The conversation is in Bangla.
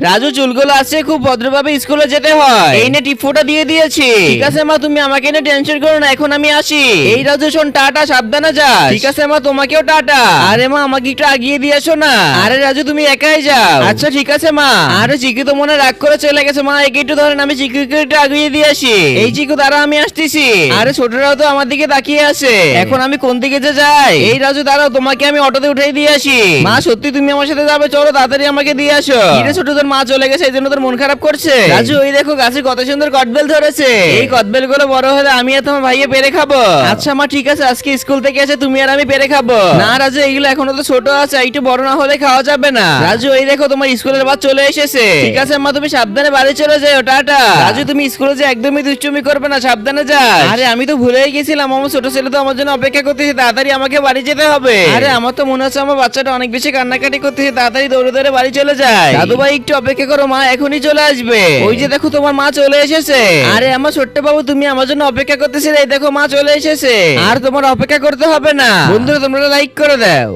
রাজু চুলগুলো আছে খুব ভদ্রভাবে স্কুলে যেতে হয়, এই নে টিপফোটা দিয়ে দিয়েছি। ঠিক আছে মা, তুমি আমাকে নিয়ে টেনশন করো না, এখন আমি আসি। এই রাজু শোন, টাটা, সাবধানে যাস। ঠিক আছে মা, তোমাকেও টাটা। আরে মা, আমাকে একটু আগিয়ে দিয়ে এসো না। আরে রাজু, তুমি একাই যাও। আচ্ছা ঠিক আছে মা। আরে চিকু তো মনে রাগ করে চলে গেছে, মা একে একটু ধরেন, আমি চিকুকে একটু আগিয়ে দিয়ে আসি। এই চিকু দাঁড়া, আমি আসতেছি। আরে ছোটরাও তো আমার দিকে তাকিয়ে আছে, এখন আমি কোন দিকে যে যাই? এই রাজু দাঁড়াও, তোমাকে আমি অটোতে উঠাই দিয়ে আসি। মা সত্যি তুমি আমার সাথে যাবে? চলো তাড়াতাড়ি আমাকে দিয়ে আসো। কিরে ছোট, তোর মা চলে গেছে এই জন্য তোর মন খারাপ করছে? রাজু ওই দেখো গাছে কত সুন্দর কদবেল ধরেছে, এই কদবেল গুলো বড় হলে আমি আর তোমার ভাইয়ে পেরে খাবো। আচ্ছা মা ঠিক আছে, আজকে স্কুল থেকে এসে তুমি আর আমি পেরে খাবো। না রাজু, এগুলো এখনো তো ছোট আছে, একটু বড় না হলে খাওয়া যাবে না। রাজু এই দেখো তোমার স্কুলের বাস চলে এসেছে। ঠিক আছে মা, তুমি সাবধানে বাড়ি চলে যাও, টাটা। রাজু তুমি স্কুলে যে একদমই দুষ্টুমি করবে না, সাবধানে যাও। আরে আমি তো ভুলেই গেছিলাম, আমার ছোট ছেলে তো আমার জন্য অপেক্ষা করতেছে, তাড়াতাড়ি আমাকে বাড়ি যেতে হবে। আরে আমার তো মনে হচ্ছে আমার বাচ্চাটা অনেক বেশি কান্নাকাটি করতেছে, তাড়াতাড়ি দৌড়ে দৌড়ে বাড়ি চলে যায়। দাদু ভাই একটু অপেক্ষা করো, মা এখনই চলে আসবে। ওই যে দেখো তোমার মা চলে এসেছে। আরে আমার ছোট্ট বাবু, তুমি আমার জন্য অপেক্ষা করতেছিলে, এই দেখো মা চলে এসেছে। আর তোমার অপেক্ষা করতে হবে না। বন্ধুরা তোমরা লাইক করে দাও।